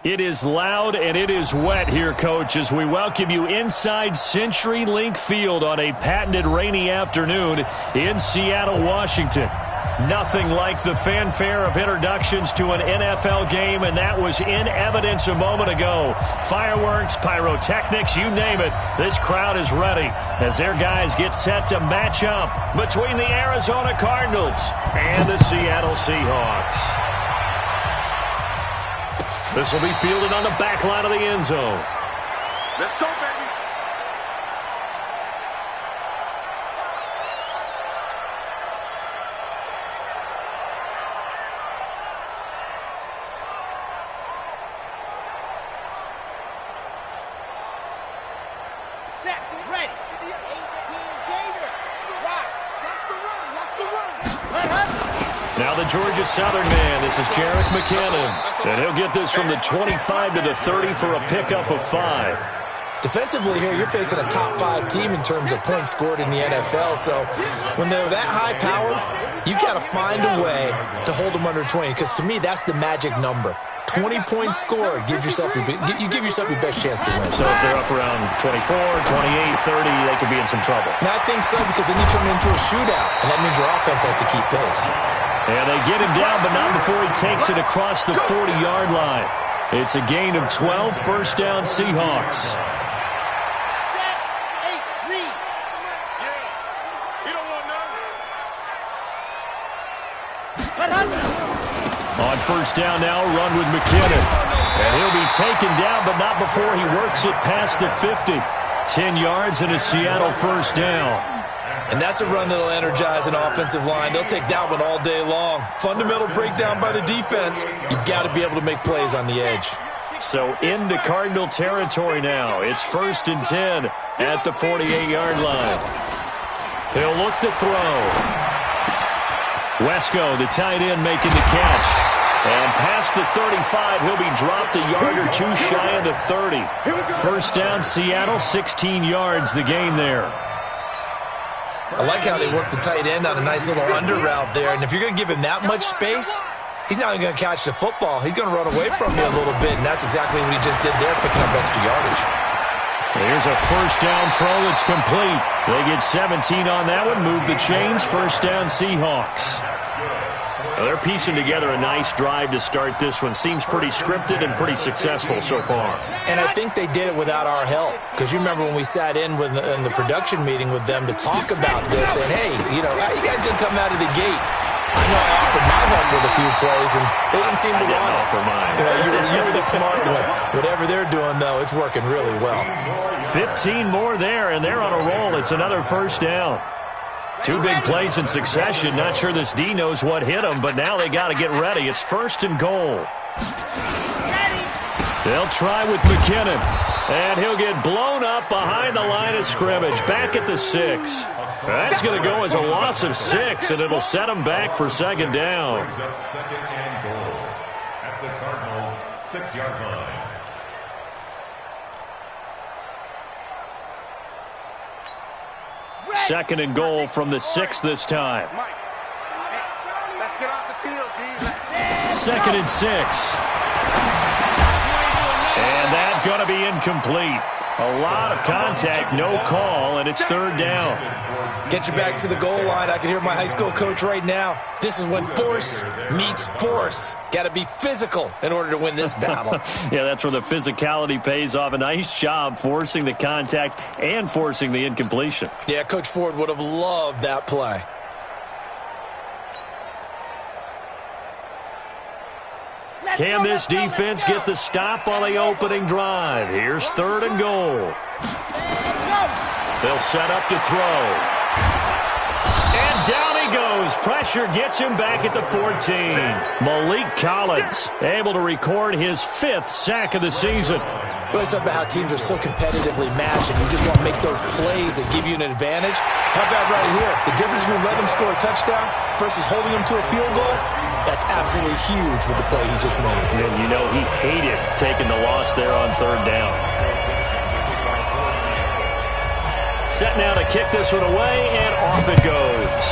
It is loud and it is wet here, Coach, as we welcome you inside CenturyLink Field on a patented rainy afternoon in Seattle, Washington. Nothing like the fanfare of introductions to an NFL game, and that was in evidence a moment ago. Fireworks, pyrotechnics, you name it. This crowd is ready as their guys get set to match up between the Arizona Cardinals and the Seattle Seahawks. This will be fielded on the back line of the end zone. Let's go, baby. Set, ready. 18 Gator. Rock. That's the run. That's the run. Now the Georgia Southern man. This is Jerick McKinnon. And he'll get this from the 25 to the 30 for a pickup of 5. Defensively here, you're facing a top 5 team in terms of points scored in the NFL. So when they're that high-powered, you got to find a way to hold them under 20. Because to me, that's the magic number. 20 points scored gives yourself you give yourself your best chance to win. So if they're up around 24, 28, 30, they could be in some trouble. And I think so, because then you turn it into a shootout, and that means your offense has to keep pace. And they get him down, but not before he takes it across the 40-yard line. It's a gain of 12, first down Seahawks. On first down now, run with McKinnon. And he'll be taken down, but not before he works it past the 50. 10 yards and a Seattle first down. And that's a run that'll energize an offensive line. They'll take that one all day long. Fundamental breakdown by the defense. You've got to be able to make plays on the edge. So into Cardinal territory now. It's first and 10 at the 48-yard line. He'll look to throw. Wesco, the tight end, making the catch. And past the 35, he'll be dropped a yard or two shy of the 30. First down, Seattle, 16 yards the gain there. I like how they work the tight end on a nice little under route there. And if you're going to give him that much space, he's not even going to catch the football. He's going to run away from you a little bit, and that's exactly what he just did there, picking up extra yardage. Here's a first down throw that's complete. They get 17 on that one, move the chains, first down Seahawks. Well, they're piecing together a nice drive to start this one. Seems pretty scripted and pretty successful so far. And I think they did it without our help. Because you remember when we sat in the production meeting with them to talk about this, and hey, you know, how you guys didn't come out of the gate? I know I offered my help with a few plays, and they didn't seem to want it. For mine. You were the smart one. Whatever they're doing, though, it's working really well. 15 more there, and they're on a roll. It's another first down. 2 big plays in succession. Not sure this D knows what hit them, but now they got to get ready. It's first and goal. They'll try with McKinnon, and he'll get blown up behind the line of scrimmage, back at the 6. That's going to go as a loss of 6, and it'll set them back for second down. Second and goal at the Cardinals' 6-yard line. Second and goal from the 6 this time. Let's get off the field, D. Second and 6. And that's going to be incomplete. A lot of contact, no call, and it's third down. Get your backs to the goal line. I can hear my high school coach right now. This is when force meets force. Got to be physical in order to win this battle. Yeah, that's where the physicality pays off. A nice job forcing the contact and forcing the incompletion. Yeah, Coach Ford would have loved that play. Can this defense get the stop on the opening drive? Here's third and goal. They'll set up to throw. And down he goes. Pressure gets him back at the 14. Malik Collins able to record his 5th sack of the season. Well, it's about how teams are so competitively matched, and you just want to make those plays that give you an advantage. How about right here? The difference between letting them score a touchdown versus holding them to a field goal, that's absolutely huge with the play he just made. And you know he hated taking the loss there on third down. Set now to kick this one away, and off it goes.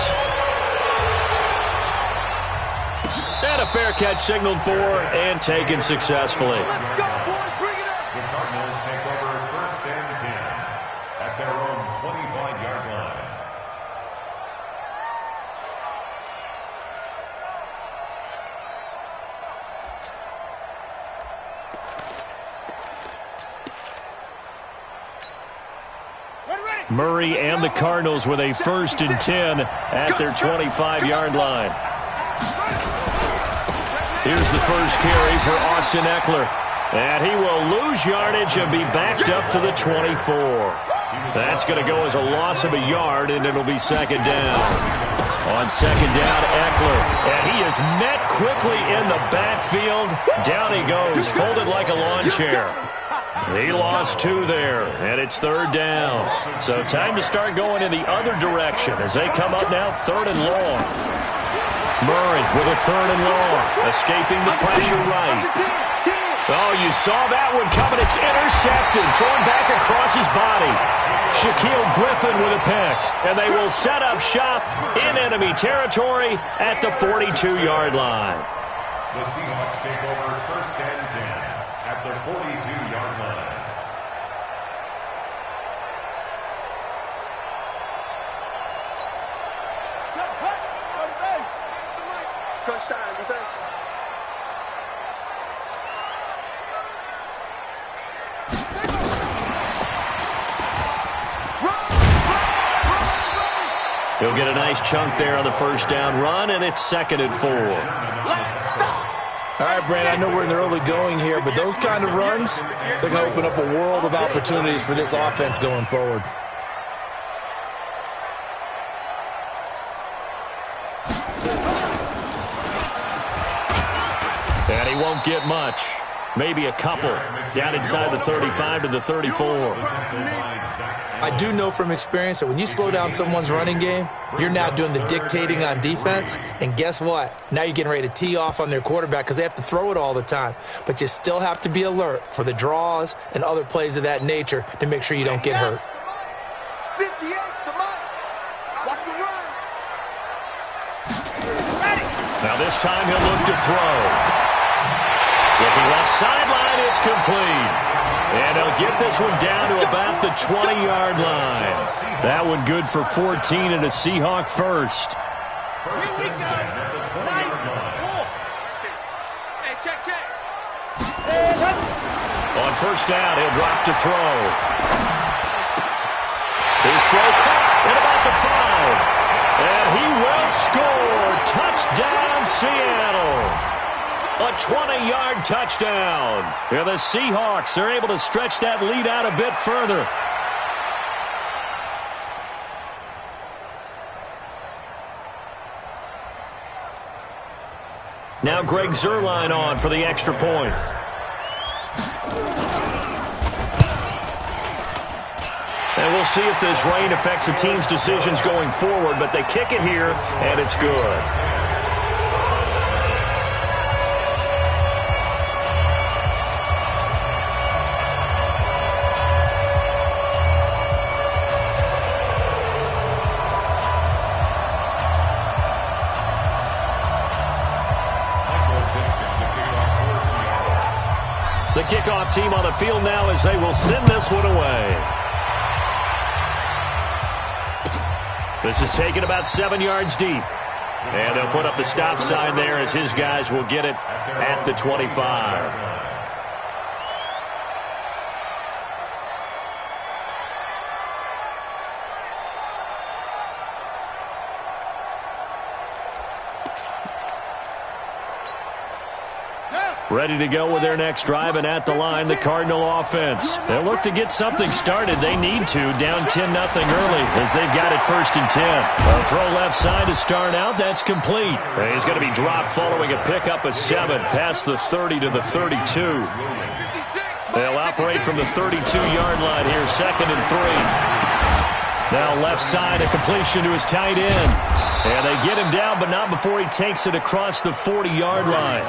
And a fair catch signaled for and taken successfully. Let's go, boys. Bring it up. The Cardinals take over 1st and 10 at their own 25-yard line. Murray and the Cardinals with a 1st and 10 at their 25-yard line. Here's the first carry for Austin Ekeler. And he will lose yardage and be backed up to the 24. That's going to go as a loss of a yard, and it'll be 2nd down. On 2nd down, Ekeler. And he is met quickly in the backfield. Down he goes, folded like a lawn chair. He lost 2 there, and it's 3rd down. So time to start going in the other direction as they come up now 3rd and long. Murray with a 3rd and long, escaping the pressure right. Oh, you saw that one coming. It's intercepted, thrown back across his body. Shaquille Griffin with a pick, and they will set up shop in enemy territory at the 42-yard line. The Seahawks take over 1st and 10 at the 42-yard line. Touchdown, defense. He'll get a nice chunk there on the 1st down run, and it's 2nd and 4. All right, Brandon, I know we're in the early going here, but those kind of runs, they're going to open up a world of opportunities for this offense going forward. And he won't get much. Maybe a couple. Down inside the 35 to the 34. I do know from experience that when you slow down someone's running game, you're now doing the dictating on defense. And guess what? Now you're getting ready to tee off on their quarterback because they have to throw it all the time. But you still have to be alert for the draws and other plays of that nature to make sure you don't get hurt. 58, the mic. Watch the run. Now this time he'll look to throw. Looking left sideline, it's complete. And he'll get this one down to about the 20-yard line. That one good for 14 and a Seahawk first. Here we go. Nice. Hey, check. On 1st down, he'll drop to throw. His throw caught at about the 5. And he will score. Touchdown, Seattle. A 20-yard touchdown. And the Seahawks are able to stretch that lead out a bit further. Now Greg Zuerlein on for the extra point. And we'll see if this rain affects the team's decisions going forward, but they kick it here, and it's good. The kickoff team on the field now as they will send this one away. This is taken about 7 yards deep. And they'll put up the stop sign there as his guys will get it at the 25. Ready to go with their next drive, and at the line, the Cardinal offense. They'll look to get something started. They need to, down 10-0 early as they've got it 1st and 10. A throw left side to start out. That's complete. He's going to be dropped following a pickup of 7 past the 30 to the 32. They'll operate from the 32-yard line here, 2nd and 3. Now left side, a completion to his tight end. And they get him down, but not before he takes it across the 40-yard line.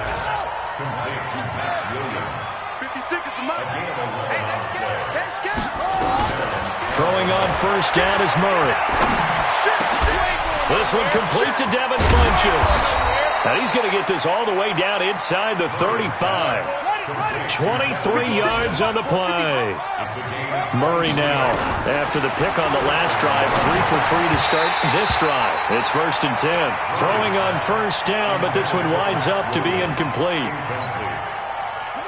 Throwing on 1st down is Murray. This one complete to Devin Funchess. And he's going to get this all the way down inside the 35. 23 yards on the play. Murray now, after the pick on the last drive, 3 for 3 to start this drive. It's 1st and 10. Throwing on first down, but this one winds up to be incomplete.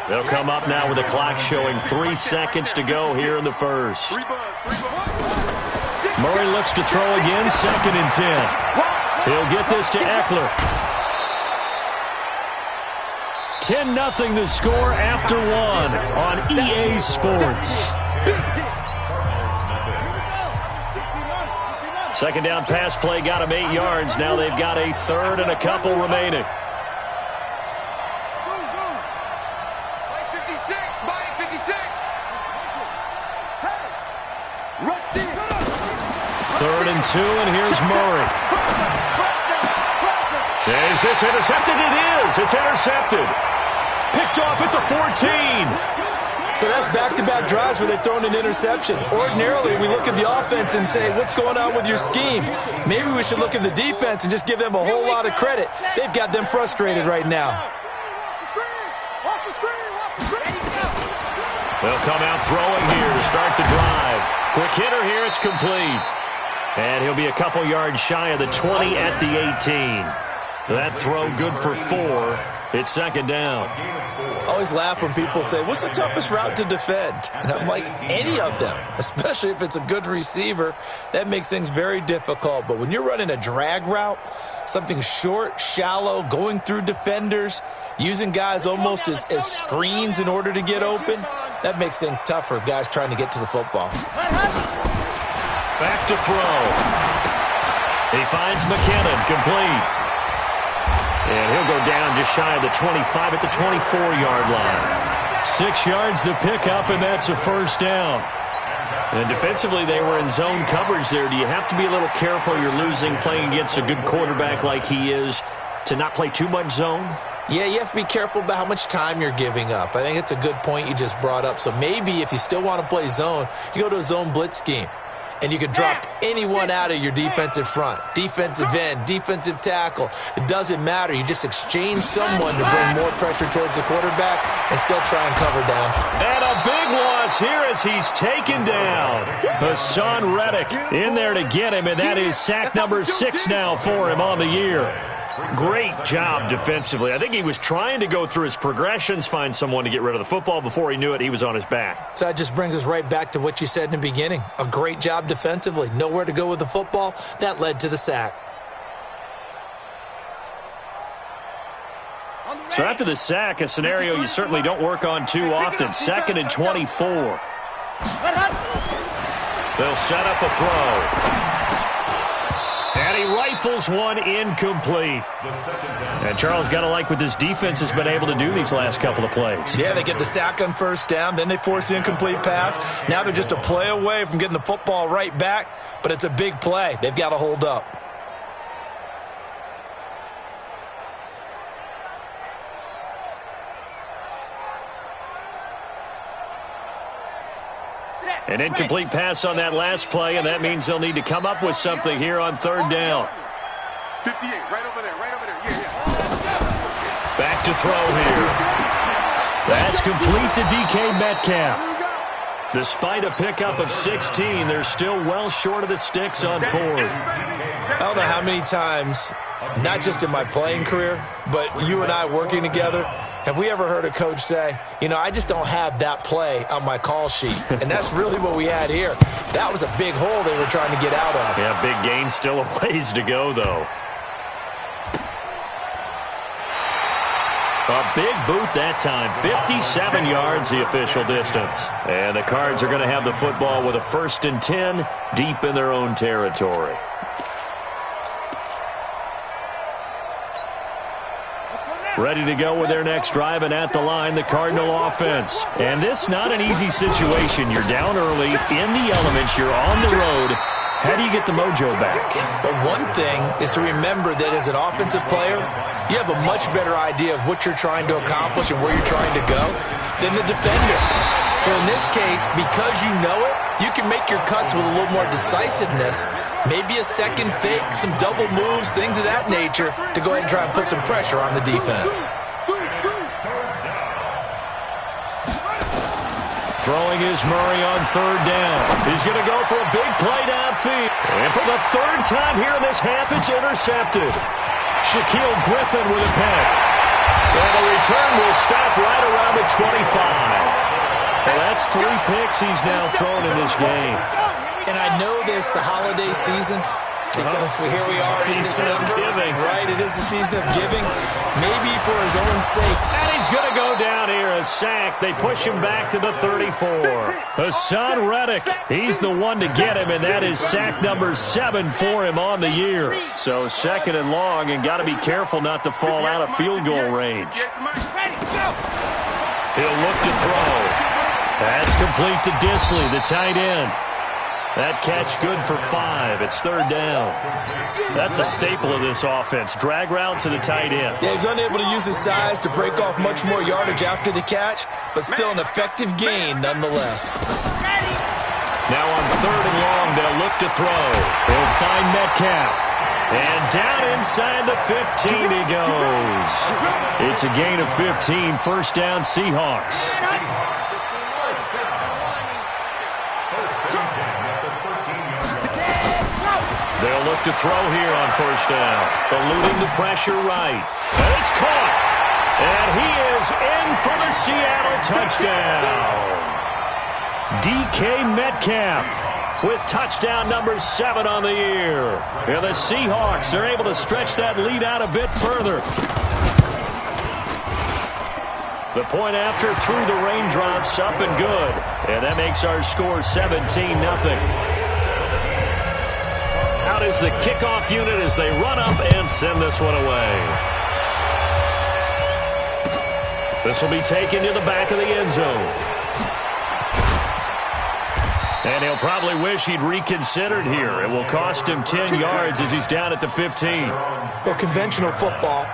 They'll come up now with the clock showing 3 seconds to go here in the first. Murray looks to throw again, 2nd and 10. He'll get this to Eckler. 10-0 the score after 1 on EA Sports. Second down pass play got him 8 yards. Now they've got a third and a couple remaining. Third and 2, and here's Murray. Is this intercepted? It is. It's intercepted. Picked off at the 14. So that's back-to-back drives where they've thrown an interception. Ordinarily, we look at the offense and say, what's going on with your scheme? Maybe we should look at the defense and just give them a whole lot of credit. They've got them frustrated right now. They'll come out throwing here to start the drive. Quick hitter here. It's complete. And he'll be a couple yards shy of the 20 at the 18. That throw good for 4. It's second down. I always laugh when people say, what's the toughest route to defend? And I'm like, any of them, especially if it's a good receiver. That makes things very difficult. But when you're running a drag route, something short, shallow, going through defenders, using guys almost as screens in order to get open, that makes things tougher, guys trying to get to the football. Back to throw. He finds McKinnon, complete. And he'll go down just shy of the 25 at the 24-yard line. 6 yards the pickup, and that's a first down. And defensively, they were in zone coverage there. Do you have to be a little careful you're losing playing against a good quarterback like he is to not play too much zone? Yeah, you have to be careful about how much time you're giving up. I think it's a good point you just brought up. So maybe if you still want to play zone, you go to a zone blitz scheme. And you can drop anyone out of your defensive front, defensive end, defensive tackle. It doesn't matter. You just exchange someone to bring more pressure towards the quarterback and still try and cover down. And a big loss here as he's taken down. Hassan Reddick in there to get him, and that is sack number 6 now for him on the year. Great job defensively. I think he was trying to go through his progressions, find someone to get rid of the football. Before he knew it, he was on his back. So that just brings us right back to what you said in the beginning. A great job defensively. Nowhere to go with the football. That led to the sack. So after the sack, a scenario you certainly don't work on too often. 2nd and 24. They'll set up a throw. And he rifles one incomplete. And Charles, got to like what this defense has been able to do these last couple of plays. Yeah, they get the sack on first down, then they force the incomplete pass. Now they're just a play away from getting the football right back, but it's a big play. They've got to hold up. An incomplete pass on that last play, and that means they'll need to come up with something here on third down. 58, right over there, yeah. Back to throw here. That's complete to DK Metcalf. Despite a pickup of 16, they're still well short of the sticks on fourth. I don't know how many times, not just in my playing career, but you and I working together, have we ever heard a coach say, you know, I just don't have that play on my call sheet? And that's really what we had here. That was a big hole they were trying to get out of. Yeah, big gain, still a ways to go, though. A big boot that time. 57 yards the official distance. And the Cards are going to have the football with a 1st and 10 deep in their own territory. Ready to go with their next drive, and at the line, the Cardinal offense. And this not an easy situation. You're down early, in the elements, you're on the road. How do you get the mojo back? Well, one thing is to remember that as an offensive player, you have a much better idea of what you're trying to accomplish and where you're trying to go than the defender. So in this case, because you know it, you can make your cuts with a little more decisiveness, maybe a second fake, some double moves, things of that nature, to go ahead and try and put some pressure on the defense. Throwing is Murray on third down. He's going to go for a big play downfield. And for the third time here in this half, it's intercepted. Shaquill Griffin with a pick. And the return will stop right around the 25. Well, that's 3 picks he's now thrown in this game. And I know this, the holiday season, because here we are in December. Giving. Right, it is the season of giving. Maybe for his own sake. And he's going to go down here, a sack. They push him back to the 34. Hassan Reddick, he's the one to get him, and that is sack number 7 for him on the year. So 2nd and long, and got to be careful not to fall out of field goal range. He'll look to throw. That's complete to Disley, the tight end. That catch good for 5. It's 3rd down. That's a staple of this offense. Drag route to the tight end. Yeah, he's unable to use his size to break off much more yardage after the catch, but still an effective gain nonetheless. Now on 3rd and long, they'll look to throw. They'll find Metcalf. And down inside the 15 he goes. It's a gain of 15. 1st down, Seahawks. They'll look to throw here on 1st down. Eluding the pressure right. And it's caught. And he is in for the Seattle touchdown. DK Metcalf with touchdown number 7 on the year. And the Seahawks are able to stretch that lead out a bit further. The point after through the raindrops, up and good. And that makes our score 17-0. Out is the kickoff unit as they run up and send this one away. This will be taken to the back of the end zone. And he'll probably wish he'd reconsidered here. It will cost him 10 yards as he's down at the 15. Well, conventional football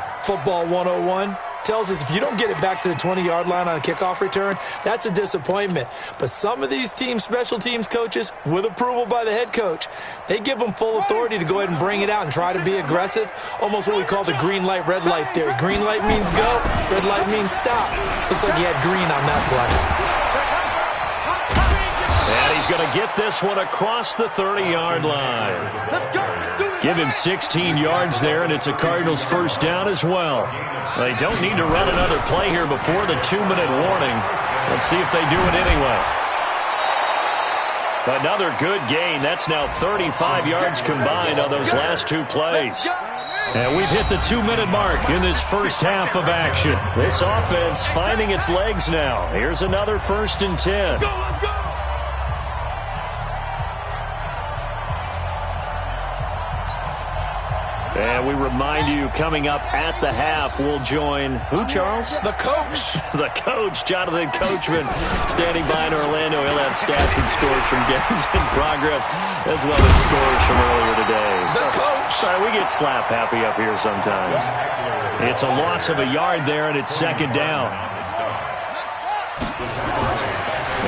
101, tells us if you don't get it back to the 20-yard line on a kickoff return, that's a disappointment. But some of these special teams coaches, with approval by the head coach, they give them full authority to go ahead and bring it out and try to be aggressive, almost what we call the green light, red light theory. Green light means go, red light means stop. Looks like he had green on that play. And he's going to get this one across the 30-yard line. Give him 16 yards there, and it's a Cardinals 1st down as well. They don't need to run another play here before the 2-minute warning. Let's see if they do it anyway. Another good gain. That's now 35 yards combined on those last 2 plays. And we've hit the 2-minute mark in this first half of action. This offense finding its legs now. Here's another 1st and 10. And we remind you, coming up at the half, we'll join who, Charles? The coach. The coach, Jonathan Coachman, standing by in Orlando. He'll have stats and scores from games in progress, as well as scores from earlier today. The coach. Sorry, we get slap happy up here sometimes. It's a loss of a yard there, and it's 2nd down.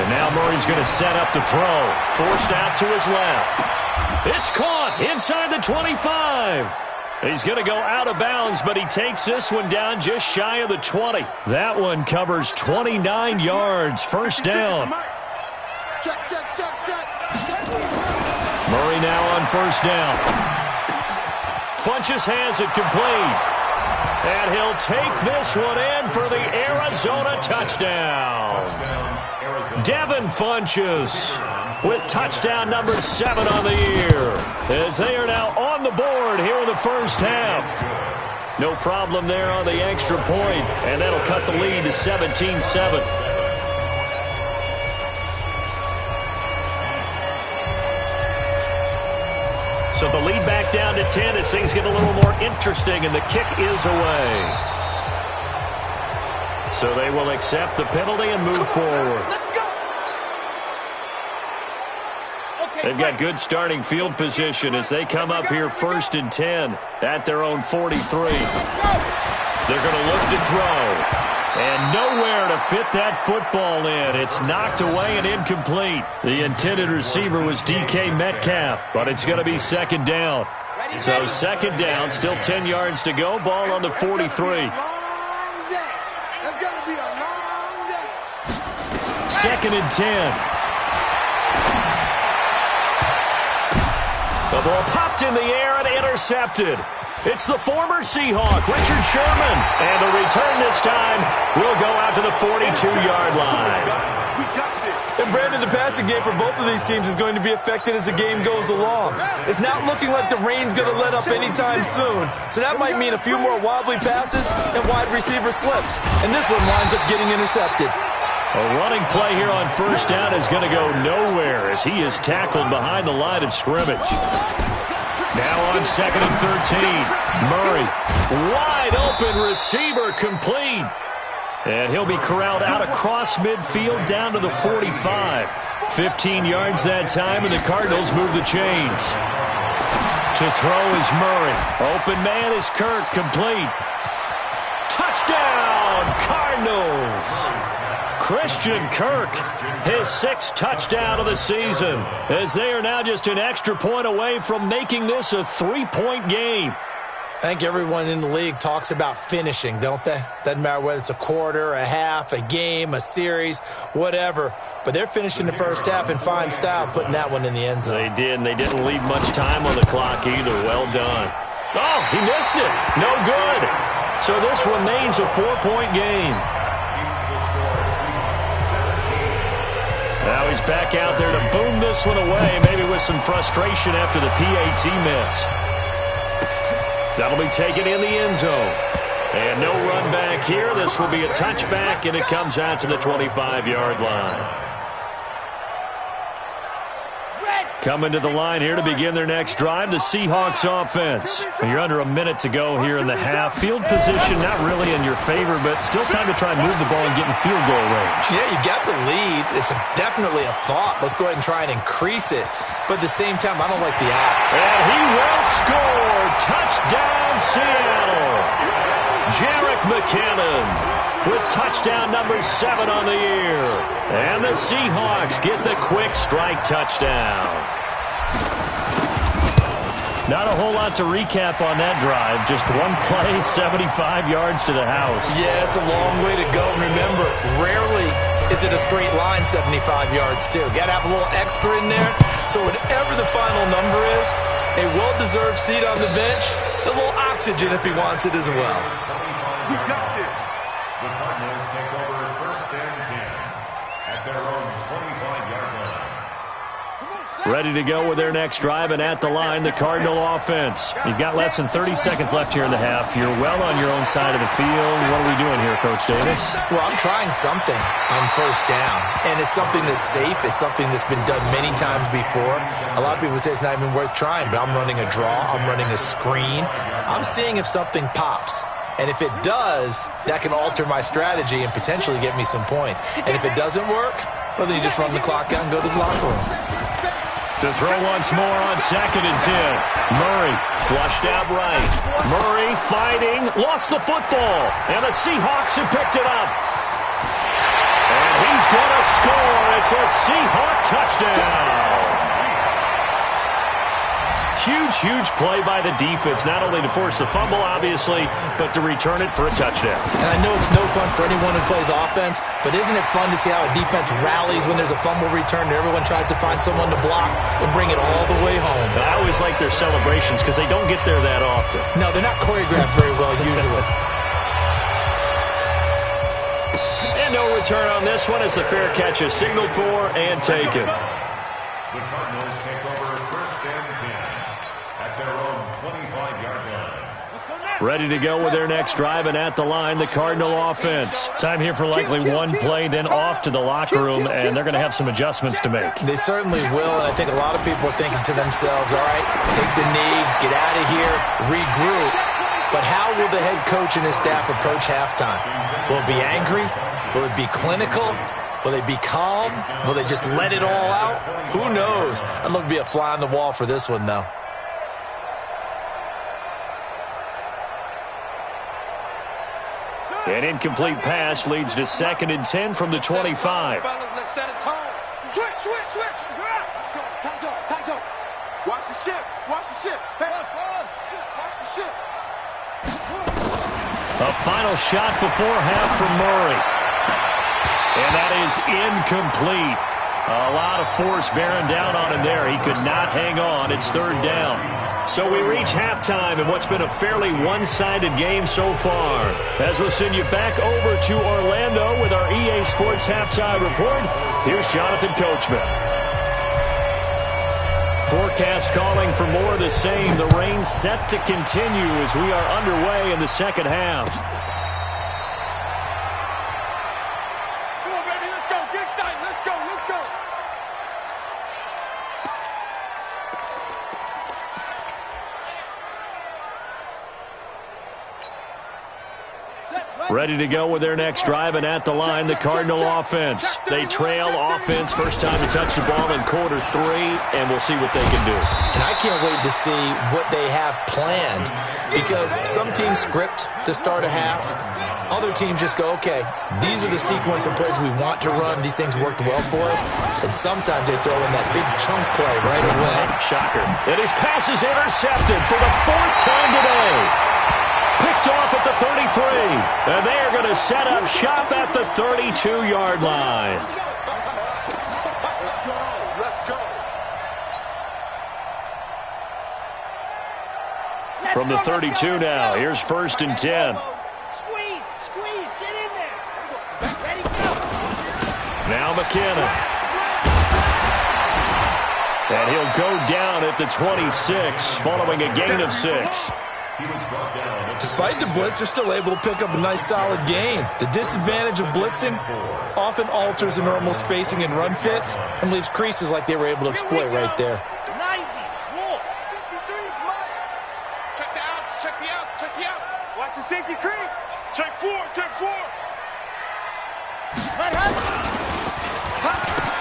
And now Murray's going to set up to throw. Forced out to his left. It's caught inside the 25. He's going to go out of bounds, but he takes this one down just shy of the 20. That one covers 29 yards. 1st down. Murray now on 1st down. Funchess has it complete. And he'll take this one in for the Arizona touchdown. Devin Funchess with touchdown number 7 on the year, as they are now on the board here in the first half. No problem there on the extra point, and that'll cut the lead to 17-7. So the lead back down to 10 as things get a little more interesting, and the kick is away. So they will accept the penalty and move forward. They've got good starting field position as they come up here 1st and 10 at their own 43. They're going to look to throw. And nowhere to fit that football in. It's knocked away and incomplete. The intended receiver was DK Metcalf, but it's going to be second down. So second down, still 10 yards to go. Ball on the 43. Second and 10. The ball popped in the air and intercepted. It's the former Seahawk, Richard Sherman. And the return this time will go out to the 42-yard line. And Brandon, the passing game for both of these teams is going to be affected as the game goes along. It's not looking like the rain's going to let up anytime soon. So that might mean a few more wobbly passes and wide receiver slips. And this one winds up getting intercepted. A running play here on first down is going to go nowhere as he is tackled behind the line of scrimmage. Now on second and 13. Murray, wide open receiver, complete. And he'll be corralled out across midfield down to the 45. 15 yards that time, and the Cardinals move the chains. To throw is Murray. Open man is Kirk, complete. Touchdown, Cardinals! Christian Kirk, his 6th touchdown of the season, as they are now just an extra point away from making this a 3-point game. I think everyone in the league talks about finishing, don't they? Doesn't matter whether it's a quarter, a half, a game, a series, whatever. But they're finishing the first half in fine style, putting that one in the end zone. They did, and they didn't leave much time on the clock either. Well done. Oh, he missed it. No good. So this remains a 4-point game. Now he's back out there to boom this one away, maybe with some frustration after the PAT miss. That'll be taken in the end zone. And no run back here. This will be a touchback, and it comes out to the 25-yard line. Coming to the line here to begin their next drive, the Seahawks offense. You're under a minute to go here in the half. Field position not really in your favor, but still time to try and move the ball and get in field goal range. Yeah, you got the lead. It's definitely a thought. Let's go ahead and try and increase it. But at the same time, I don't like the out. And he will score. Touchdown, Seattle. Jerick McKinnon with touchdown number 7 on the year. And the Seahawks get the quick strike touchdown. Not a whole lot to recap on that drive. Just one play, 75 yards to the house. Yeah, it's a long way to go. Remember, rarely is it a straight line 75 yards, too. Got to have a little extra in there. So whatever the final number is, a well-deserved seat on the bench, a little oxygen if he wants it as well. We got this. The Cardinals take over first and 10 at their own 25-yard line. Ready to go with their next drive, and at the line, the Cardinal offense. You've got less than 30 seconds left here in the half. You're well on your own side of the field. What are we doing here, Coach Davis? Well, I'm trying something on first down, and it's something that's safe. It's something that's been done many times before. A lot of people say it's not even worth trying, but I'm running a draw. I'm running a screen. I'm seeing if something pops. And if it does, that can alter my strategy and potentially get me some points. And if it doesn't work, well, then you just run the clock out and go to the locker room. To throw once more on second and 10. Murray flushed out right. Murray fighting, lost the football. And the Seahawks have picked it up. And he's going to score. It's a Seahawk touchdown. Huge play by the defense, not only to force the fumble, obviously, but to return it for a touchdown. And I know it's no fun for anyone who plays offense, but isn't it fun to see how a defense rallies when there's a fumble return and everyone tries to find someone to block and bring it all the way home? I always like their celebrations because they don't get there that often. No, they're not choreographed very well usually. And no return on this one as the fair catch is signaled for and taken. The Cardinals take over first and 10 at their own 25-yard line. Ready to go with their next drive, and at the line, the Cardinal offense. Time here for likely one play, then off to the locker room, and they're going to have some adjustments to make. They certainly will, and I think a lot of people are thinking to themselves, all right, take the knee, get out of here, regroup. But how will the head coach and his staff approach halftime? Will it be angry? Will it be clinical? Will they be calm? Will they just let it all out? Who knows? I'd love to be a fly on the wall for this one, though. An incomplete pass leads to 2nd and 10 from the 25. Let's set a tone. Switch. Time go. Watch the ship. Hey, watch the ship. A final shot before half from Murray. And that is incomplete. A lot of force bearing down on him there. He could not hang on. It's 3rd down. So we reach halftime in what's been a fairly one-sided game so far. As we'll send you back over to Orlando with our EA Sports Halftime Report, here's Jonathan Coachman. Forecast calling for more of the same. The rain set to continue as we are underway in the second half. Come on, baby, let's go. Get excited. Let's go. Ready to go with their next drive, and at the line, the Cardinal offense. They trail offense, first time to touch the ball in quarter 3, and we'll see what they can do. And I can't wait to see what they have planned, because some teams script to start a half. Other teams just go, okay, these are the sequence of plays we want to run. These things worked well for us. And sometimes they throw in that big chunk play right away. Shocker. And his pass is intercepted for the 4th time today. Picked off at the 33. And they are going to set up shop at the 32-yard line. Let's go. From the 32 now, here's 1st and 10. Squeeze, get in there. Ready, go. Now McKinnon. And he'll go down at the 26, following a gain of 6. Despite the blitz, they're still able to pick up a nice solid gain. The disadvantage of blitzing often alters the normal spacing and run fits and leaves creases like they were able to exploit right there. 90, walk. 53 is mine. Check the out. Watch the safety creep. Check 4.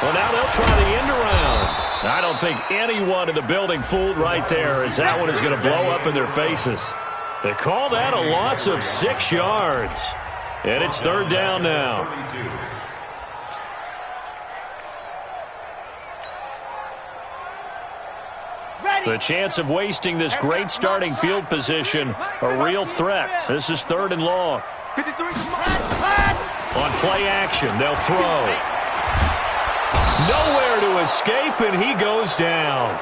Well, now they'll try the end around. I don't think anyone in the building fooled right there, as that one is going to blow up in their faces. They call that a loss of 6 yards. And it's 3rd down now. The chance of wasting this great starting field position, a real threat. This is 3rd and long. 53 is On play action, they'll throw. Nowhere to escape, and he goes down.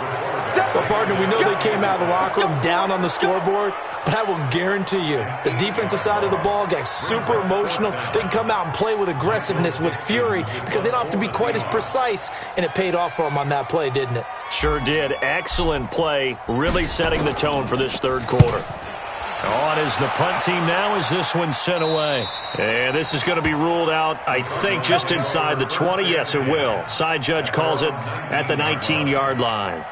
Well, partner, we know they came out of the locker room down on the scoreboard, but I will guarantee you the defensive side of the ball got super emotional. They can come out and play with aggressiveness, with fury, because they don't have to be quite as precise, and it paid off for them on that play, didn't it? Sure did. Excellent play, really setting the tone for this 3rd quarter. On is the punt team now as this one's sent away. And this is going to be ruled out, I think, just inside the 20. Yes, it will. Side judge calls it at the 19-yard line.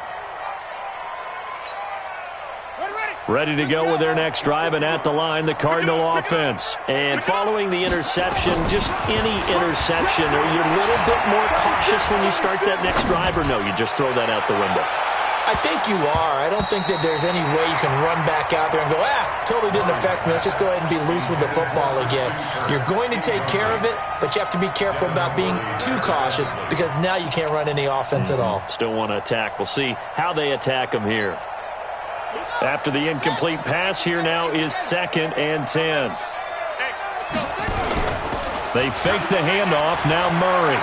Ready to go with their next drive, and at the line, the Cardinal offense. And following the interception, just any interception, are you a little bit more cautious when you start that next drive, or no, you just throw that out the window? I think you are. I don't think that there's any way you can run back out there and go, totally didn't affect me. Let's just go ahead and be loose with the football again. You're going to take care of it, but you have to be careful about being too cautious because now you can't run any offense at all. Still want to attack. We'll see how they attack them here. After the incomplete pass, here now is 2nd and 10. They fake the handoff. Now Murray.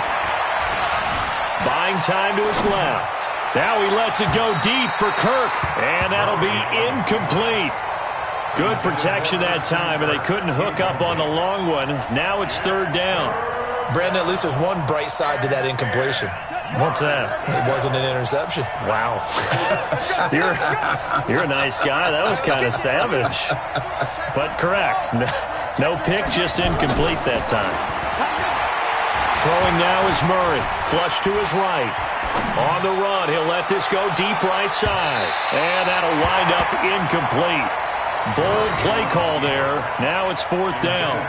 Buying time to his left. Now he lets it go deep for Kirk, and that'll be incomplete. Good protection that time, and they couldn't hook up on the long one. Now it's 3rd down. Brandon, at least there's one bright side to that incompletion. What's that? It wasn't an interception. Wow. You're a nice guy. That was kind of savage. But correct. No pick, just incomplete that time. Throwing now is Murray. Flush to his right. On the run, he'll let this go deep right side. And that'll wind up incomplete. Bold play call there. Now it's 4th down.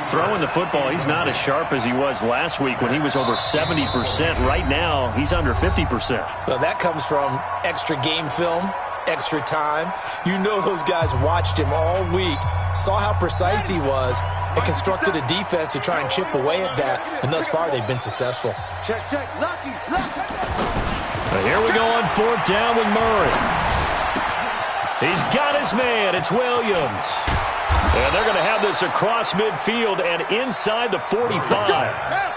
Throwing the football, he's not as sharp as he was last week when he was over 70%. Right now, he's under 50%. Well, that comes from extra game film, extra time. You know those guys watched him all week, saw how precise he was, and constructed a defense to try and chip away at that, and thus far they've been successful. Check, check. Lucky. Here we go on 4th down with Murray. He's got his man. It's Williams. And they're going to have this across midfield and inside the 45.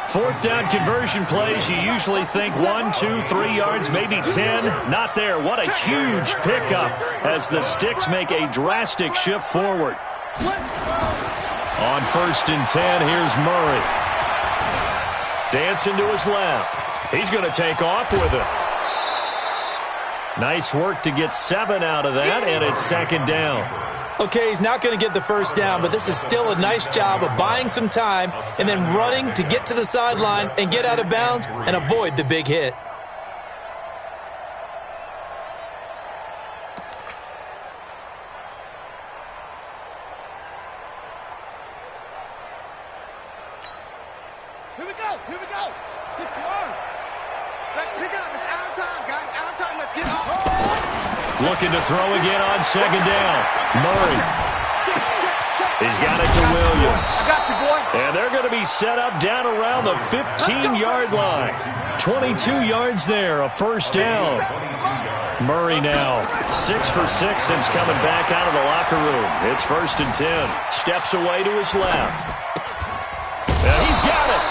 4th down conversion plays, you usually think 1, 2, 3 yards, maybe 10. Not there. What a huge pickup as the Sticks make a drastic shift forward. On 1st and 10, here's Murray. Dancing to his left. He's going to take off with it. Nice work to get 7 out of that, and it's 2nd down. Okay, he's not going to get the 1st down, but this is still a nice job of buying some time and then running to get to the sideline and get out of bounds and avoid the big hit. Here we go. 6 yards. Let's pick it up. It's out of time, guys. Out of time. Let's get off. Looking to throw again on 2nd down. Murray. He's got it to Williams. I got you, boy. And they're going to be set up down around the 15-yard line. 22 yards there, a 1st down. Murray now 6 for 6 since coming back out of the locker room. It's 1st and 10. Steps away to his left. And he's got it.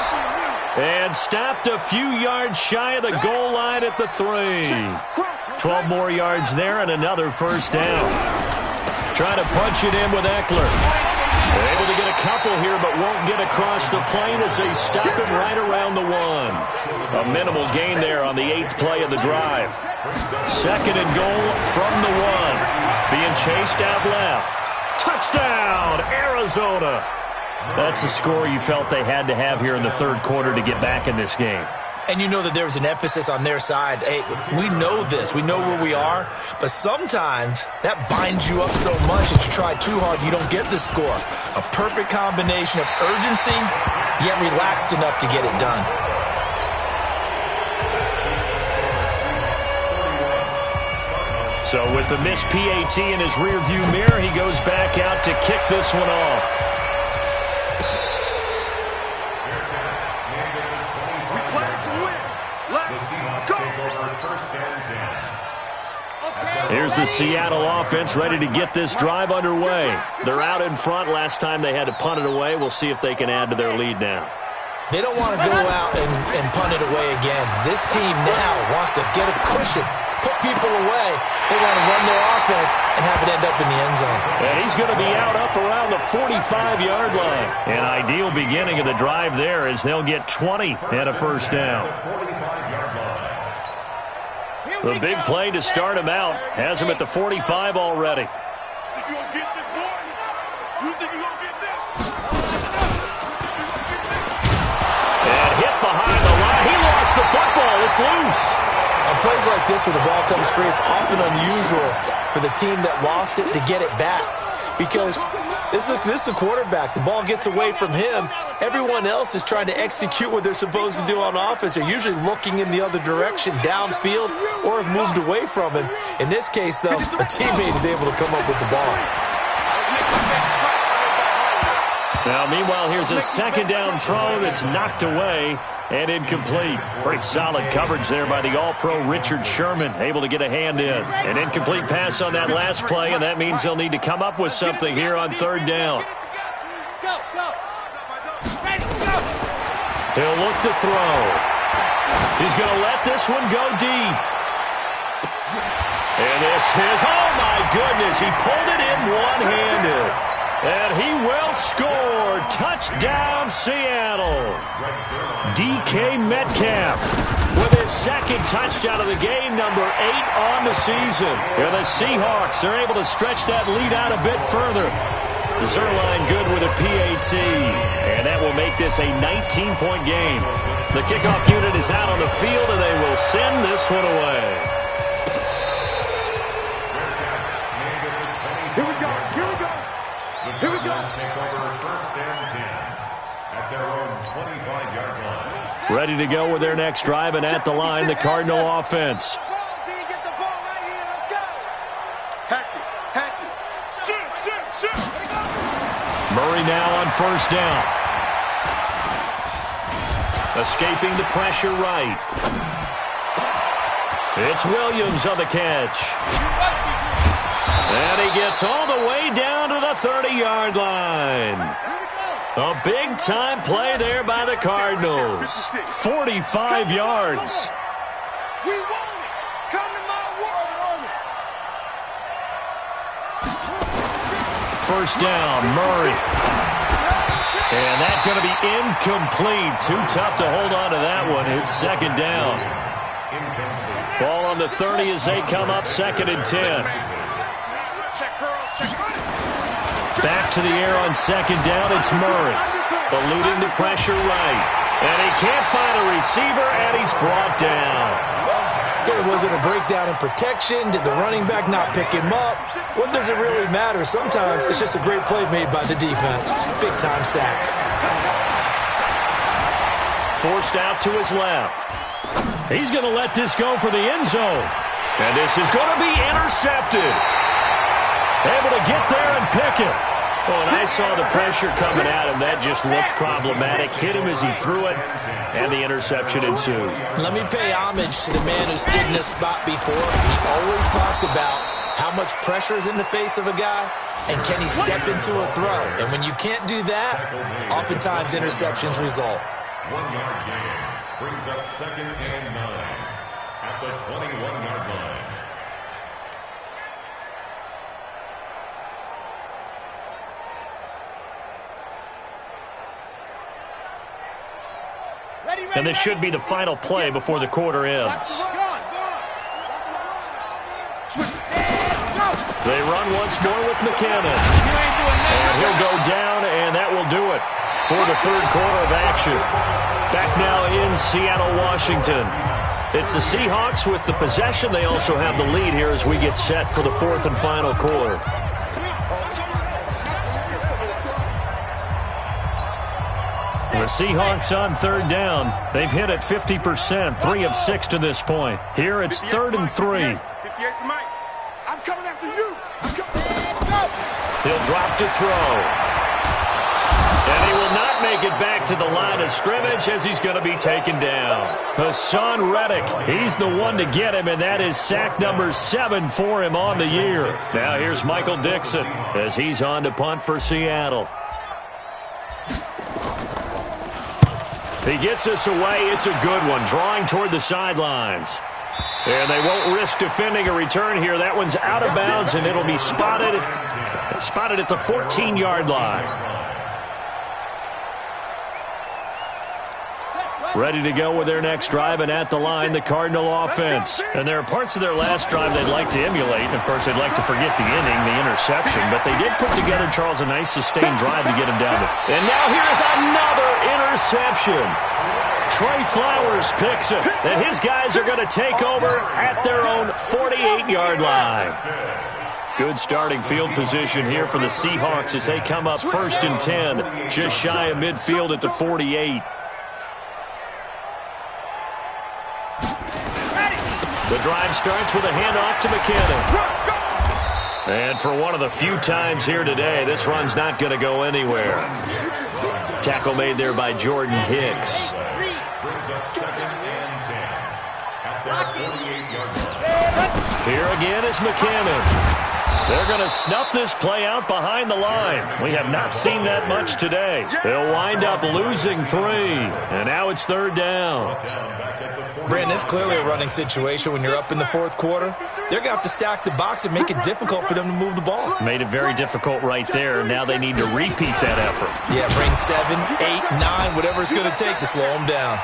And stopped a few yards shy of the goal line at the 3. 12 more yards there and another 1st down. Trying to punch it in with Eckler. They're able to get a couple here, but won't get across the plane as they stop him right around the 1. A minimal gain there on the 8th play of the drive. 2nd and goal from the 1. Being chased out left. Touchdown, Arizona. That's a score you felt they had to have here in the 3rd quarter to get back in this game. And you know that there's an emphasis on their side. Hey, we know this. We know where we are. But sometimes that binds you up so much that you try too hard, you don't get the score. A perfect combination of urgency, yet relaxed enough to get it done. So with the missed PAT in his rearview mirror, he goes back out to kick this one off. Here's the Seattle offense ready to get this drive underway. They're out in front. Last time they had to punt it away. We'll see if they can add to their lead now. They don't want to go out and punt it away again. This team now wants to get a cushion, put people away. They want to run their offense and have it end up in the end zone. And he's going to be out up around the 45-yard line. An ideal beginning of the drive there as they'll get 20 and a 1st down. The big play to start him out has him at the 45 already. You gonna get this, boys? You think you're gonna get this? And hit behind the line. He lost the football. It's loose. On plays like this where the ball comes free, it's often unusual for the team that lost it to get it back. Because this is the quarterback. The ball gets away from him. Everyone else is trying to execute what they're supposed to do on offense. They're usually looking in the other direction, downfield, or have moved away from him. In this case, though, a teammate is able to come up with the ball. Now, meanwhile, here's a 2nd down throw that's knocked away and incomplete. Pretty solid coverage there by the All-Pro Richard Sherman, able to get a hand in. An incomplete pass on that last play, and that means they'll need to come up with something here on 3rd down. He'll look to throw. He's going to let this one go deep. And this is, oh my goodness, he pulled it in one-handed. And he will score. Touchdown, Seattle. DK Metcalf with his 2nd touchdown of the game, number 8 on the season. And the Seahawks are able to stretch that lead out a bit further. Zerline good with a PAT. And that will make this a 19-point game. The kickoff unit is out on the field, and they will send this one away. Here we go. Here we go. Here we go. Take over 1st and 10 at their own 25-yard line. Ready to go with their next drive, and at the line, the Cardinal offense. Get the ball right here. Let's go. Hatchet. Shoot. Murray now on first down. Escaping the pressure right. It's Williams on the catch. And he gets all the way down to the 30-yard line. A big-time play there by the Cardinals. 45 yards. We want it. Come to my world. First down, Murray. And that's going to be incomplete. Too tough to hold on to that one. It's second down. Ball on the 30 as they come up, 2nd and 10. Back to the air on 2nd down, it's Murray. Eluding the pressure right. And he can't find a receiver, and he's brought down. Was it a breakdown in protection? Did the running back not pick him up? What does it really matter? Sometimes it's just a great play made by the defense. Big-time sack. Forced out to his left. He's going to let this go for the end zone. And this is going to be intercepted. Able to get there and pick it. Oh, and I saw the pressure coming at him. That just looked problematic. Hit him as he threw it, and the interception ensued. Let me pay homage to the man who stood in this spot before. He always talked about how much pressure is in the face of a guy, and can he step into a throw? And when you can't do that, oftentimes interceptions result. 1-yard gain brings up 2nd and 9 at the 21-yard line. And this should be the final play before the quarter ends. They run once more with McKinnon. And he'll go down, and that will do it for the 3rd quarter of action. Back now in Seattle, Washington. It's the Seahawks with the possession. They also have the lead here as we get set for the 4th and final quarter. The Seahawks on 3rd down. They've hit it 50%, 3 of 6 to this point. Here it's 3rd and 3. 58 for Mike. I'm coming after you. He'll drop to throw. And he will not make it back to the line of scrimmage as he's going to be taken down. Hassan Reddick, he's the one to get him, and that is sack number 7 for him on the year. Now here's Michael Dixon as he's on to punt for Seattle. He gets us away. It's a good one, drawing toward the sidelines. And they won't risk defending a return here. That one's out of bounds, and it'll be spotted at the 14-yard line. Ready to go with their next drive, and at the line, the Cardinal offense. And there are parts of their last drive they'd like to emulate. And, of course, they'd like to forget the inning, the interception. But they did put together, Charles, a nice sustained drive to get him down. And now here's another interception. Trey Flowers picks it. And his guys are going to take over at their own 48-yard line. Good starting field position here for the Seahawks as they come up 1st and 10, just shy of midfield at the 48. The drive starts with a handoff to McKinnon. And for one of the few times here today, this run's not going to go anywhere. Tackle made there by Jordan Hicks. Here again is McKinnon. They're going to snuff this play out behind the line. We have not seen that much today. They'll wind up losing 3. And now it's 3rd down. Brandon, it's clearly a running situation when you're up in the 4th quarter. They're going to have to stack the box and make it difficult for them to move the ball. Made it very difficult right there. Now they need to repeat that effort. Yeah, bring 7, 8, 9, whatever it's going to take to slow them down.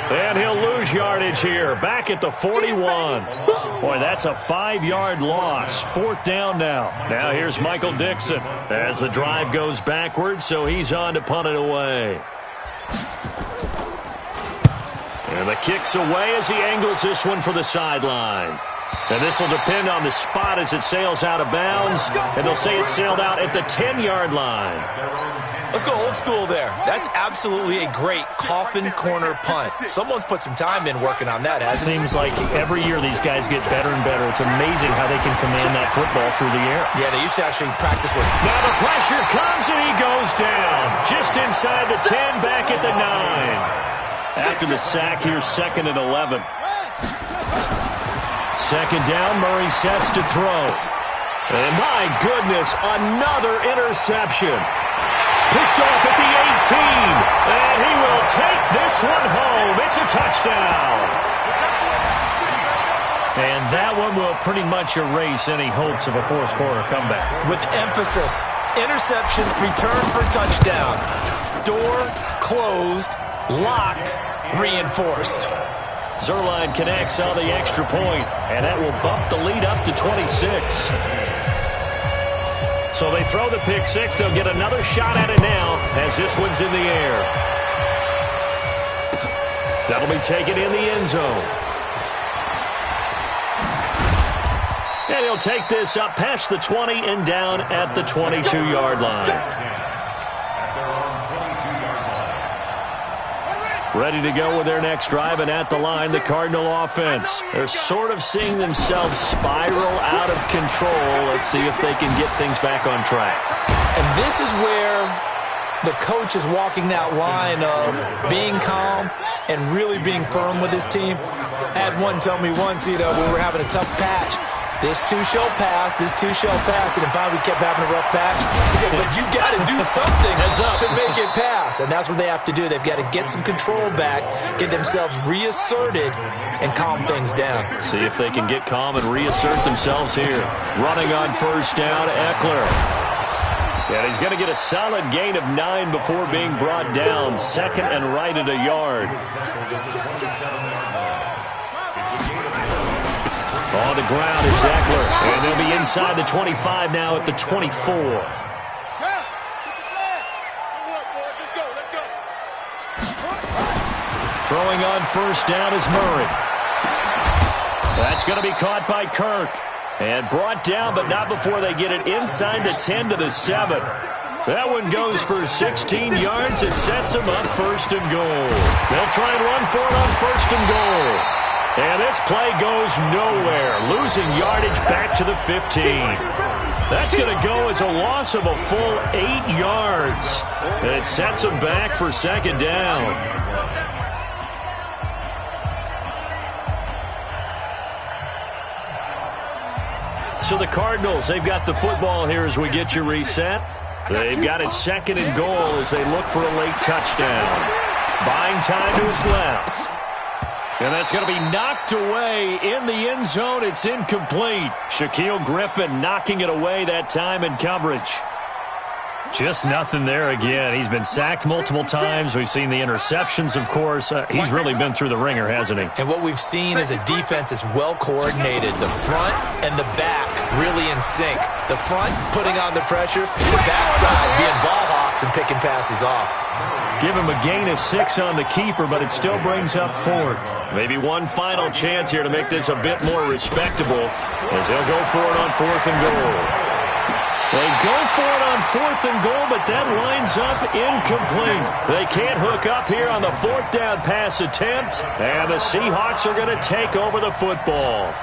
And he'll lose yardage here. Back at the 41. Boy, that's a 5-yard loss. 4th down now. Now here's Michael Dixon as the drive goes backwards, so he's on to punt it away. And the kick's away as he angles this one for the sideline. And this will depend on the spot as it sails out of bounds. And they'll say it sailed out at the 10-yard line. Let's go old school there. That's absolutely a great coffin corner punt. Someone's put some time in working on that, hasn't it? Seems like every year these guys get better and better. It's amazing how they can command that football through the air. Yeah, they used to actually practice with. Now the pressure comes and he goes down. Just inside the 10, back at the 9. After the sack, here's 2nd and 11. 2nd down, Murray sets to throw. And my goodness, another interception. Picked off at the 18. And he will take this one home. It's a touchdown. And that one will pretty much erase any hopes of a fourth quarter comeback. With emphasis, interception, return for touchdown. Door closed, locked, reinforced. Zuerlein connects on the extra point, and that will bump the lead up to 26. So they throw the pick six. They'll get another shot at it now as this one's in the air. That'll be taken in the end zone. And he'll take this up past the 20 and down at the 22-yard line. Ready to go with their next drive, and at the line, the Cardinal offense. They're sort of seeing themselves spiral out of control. Let's see if they can get things back on track. And this is where the coach is walking that line of being calm and really being firm with his team. I had one tell me once, we were having a tough patch. This too shall pass, this too shall pass. And finally we kept having a rough patch. He said, but you got to do something to make it pass. And that's what they have to do. They've got to get some control back, get themselves reasserted, and calm things down. See if they can get calm and reassert themselves here. Running on first down, Eckler. And he's going to get a solid gain of 9 before being brought down. 2nd and right at a yard. On the ground, it's Eckler. And they'll be inside the 25 now at the 24. Throwing on first down is Murray. That's going to be caught by Kirk. And brought down, but not before they get it inside the 10 to the 7. That one goes for 16 yards. It sets them up 1st and goal. They'll try and run for it on 1st and goal. And this play goes nowhere, losing yardage back to the 15. That's going to go as a loss of a full 8 yards. And it sets them back for 2nd down. So the Cardinals, they've got the football here as we get you reset. They've got it 2nd and goal as they look for a late touchdown. Buying time to his left. And that's going to be knocked away in the end zone. It's incomplete. Shaquill Griffin knocking it away that time in coverage. Just nothing there again. He's been sacked multiple times. We've seen the interceptions, of course. He's really been through the ringer, hasn't he? And what we've seen is a defense that's well coordinated. The front and the back really in sync. The front putting on the pressure, the backside being ball hawks and picking passes off. Give him a gain of 6 on the keeper, but it still brings up 4th. Maybe one final chance here to make this a bit more respectable as they'll go for it on 4th and goal. They go for it on 4th and goal, but that winds up incomplete. They can't hook up here on the 4th down pass attempt, and the Seahawks are going to take over the football.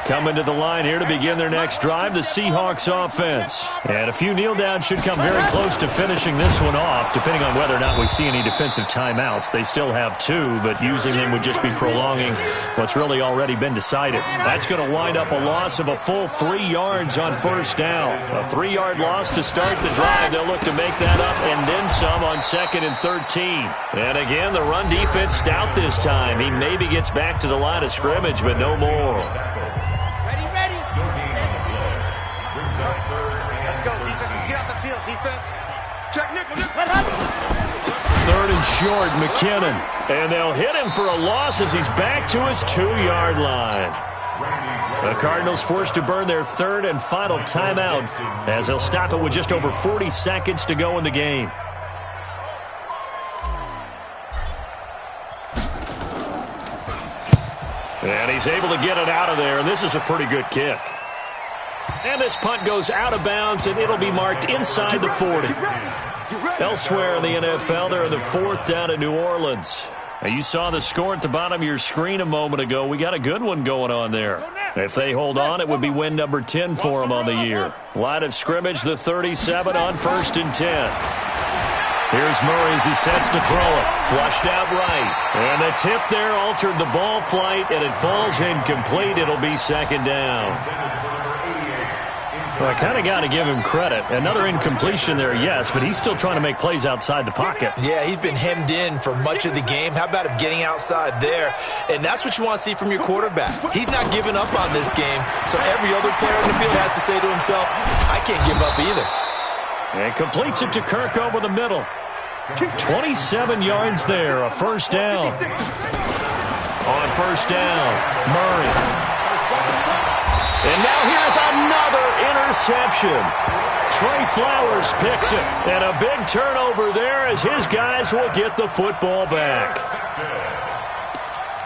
Coming to the line here to begin their next drive, the Seahawks offense. And a few kneel downs should come very close to finishing this one off, depending on whether or not we see any defensive timeouts. They still have 2, but using them would just be prolonging what's really already been decided. That's going to wind up a loss of a full 3 yards on first down. A 3-yard loss to start the drive. They'll look to make that up and then some on 2nd and 13. And again, the run defense stout this time. He maybe gets back to the line of scrimmage, but no more. Let's go, defense. Let's get out the field, defense. Check nickel. 3rd and short, McKinnon. And they'll hit him for a loss as he's back to his 2-yard line. The Cardinals forced to burn their 3rd and final timeout as they'll stop it with just over 40 seconds to go in the game. And he's able to get it out of there, and this is a pretty good kick. And this punt goes out of bounds, and it'll be marked inside the 40. Elsewhere in the NFL, they're in the 4th down in New Orleans. Now, you saw the score at the bottom of your screen a moment ago. We got a good one going on there. If they hold on, it would be win number 10 for them on the year. Line of scrimmage, the 37 on 1st and 10. Here's Murray as he sets to throw it. Flushed out right. And the tip there altered the ball flight, and it falls incomplete. It'll be 2nd down. Well, I kind of got to give him credit. Another incompletion there, yes, but he's still trying to make plays outside the pocket. Yeah, he's been hemmed in for much of the game. How about him getting outside there? And that's what you want to see from your quarterback. He's not giving up on this game, so every other player in the field has to say to himself, I can't give up either. And completes it to Kirk over the middle. 27 yards there, a 1st down. On 1st down, Murray. And now here's another interception. Trey Flowers picks it. And a big turnover there as his guys will get the football back.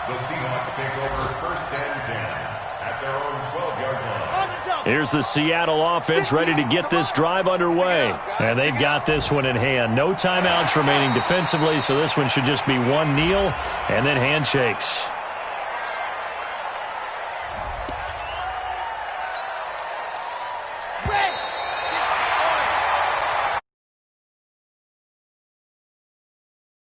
The Seahawks take over 1st and 10 at their own 12-yard line. Here's the Seattle offense ready to get this drive underway. And they've got this one in hand. No timeouts remaining defensively, so this one should just be one kneel and then handshakes.